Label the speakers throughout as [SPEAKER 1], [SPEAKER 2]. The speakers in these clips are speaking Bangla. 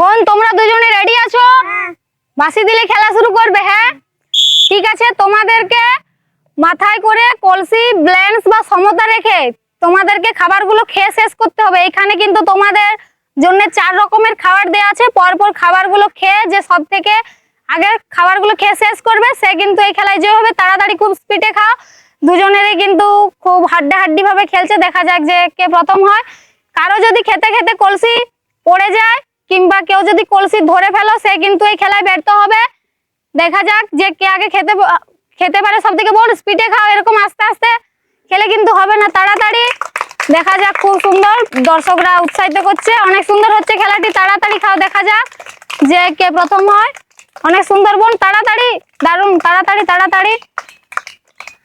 [SPEAKER 1] বোন তোমরা দুজনে রেডি আছো? বাঁশি দিলে খেলা শুরু করবে। হ্যাঁ ঠিক আছে, তোমাদেরকে মাথায় করে কলসি ব্লেন্স বা সমতা রেখে তোমাদেরকে খাবারগুলো খেয়ে শেষ করতে হবে। এখানে কিন্তু তোমাদের জন্য 4 রকমের খাবার দেওয়া আছে। পরপর খাবারগুলো খেয়ে যে সব থেকে আগে খাবারগুলো খেয়ে শেষ করবে সে কিন্তু এই খেলায় জয় হবে। তাড়াতাড়ি খুব স্পিডে খাও। দুজনেরই কিন্তু খুব হাড্ডাহাড্ডি ভাবে খেলছে, দেখা যাক যে কে প্রথম হয়। কারো যদি খেতে খেতে কলসি পড়ে যায় কিংবা কেউ যদি কলসি ধরে ফেলো সে কিন্তু এই খেলায় ব্যর্থ হবে। দেখা যাক যে কে আগে খেতে পারে। সব থেকে বড় স্পিডে খাও, এরকম আস্তে আস্তে খেলে কিন্তু হবে না, তাড়াতাড়ি। দেখা যাক, খুব সুন্দর, দর্শকরা উৎসাহিত করছে, অনেক সুন্দর হচ্ছে খেলাটি। তাড়াতাড়ি খাও, দেখা যাক যে কে প্রথম হয়। অনেক সুন্দর বোন, তাড়াতাড়ি, দারুণ, তাড়াতাড়ি তাড়াতাড়ি।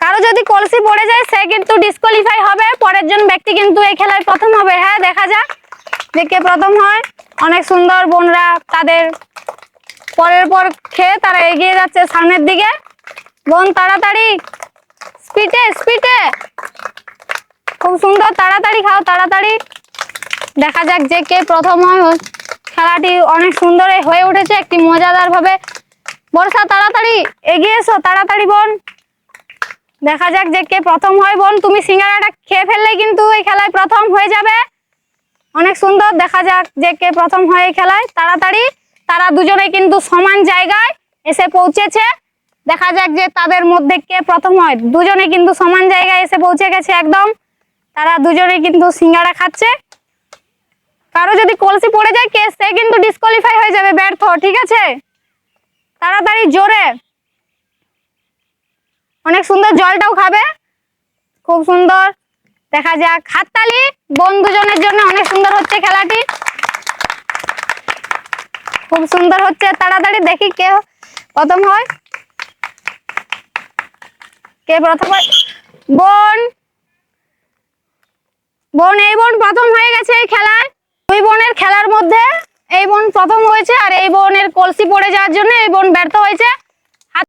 [SPEAKER 1] কারো যদি কলসি পড়ে যায় সে কিন্তু ডিসকোয়ালিফাই হবে, পরের জন ব্যক্তি কিন্তু এই খেলায় প্রথম হবে। হ্যাঁ দেখা যাক যে কে প্রথম হয়। অনেক সুন্দর, বোনরা তাদের পরের পর খেয়ে তারা এগিয়ে যাচ্ছে সামনের দিকে। বোন তাড়াতাড়ি, স্পিডে স্পিডে, খুব সুন্দর, তাড়াতাড়ি খাও, তাড়াতাড়ি। দেখা যাক যে কে প্রথম হয়। খেলাটি অনেক সুন্দর হয়ে উঠেছে, একটি মজাদার ভাবে। বর্ষা তাড়াতাড়ি এগিয়ে এসো, তাড়াতাড়ি বোন। দেখা যাক যে কে প্রথম হয়। বোন তুমি সিঙ্গারাটা খেয়ে ফেললে কিন্তু এই খেলায় প্রথম হয়ে যাবে। অনেক সুন্দর, দেখা যাক যে কে প্রথম হয় এই খেলায়। তাড়াতাড়ি, তারা দুজনে কিন্তু সমান জায়গায় এসে পৌঁছেছে। দেখা যাক যে তাদের মধ্যে কে প্রথম হয়। দুজনে কিন্তু সমান জায়গায় এসে পৌঁছে গেছে একদম। তারা দুজনে কিন্তু সিঙ্গারা খাচ্ছে। কারো যদি কলসি পড়ে যায় সে কিন্তু ডিসকোয়ালিফাই হয়ে যাবে, ব্যর্থ। ঠিক আছে, তাড়াতাড়ি জোরে। অনেক সুন্দর, জলটাও খাবে, খুব সুন্দর। দেখা যাক, হাততালি বোন দুজনের জন্য। অনেক সুন্দর হচ্ছে খেলাটি, খুব সুন্দর হচ্ছে। তাড়াতাড়ি দেখি কে প্রথম হয়, কে প্রথম হয়। বোন বোন এই বোন প্রথম হয়ে গেছে এই খেলায়। দুই বোনের খেলার মধ্যে এই বোন প্রথম হয়েছে, আর এই বোনের কলসি পড়ে যাওয়ার জন্য এই বোন ব্যর্থ হয়েছে।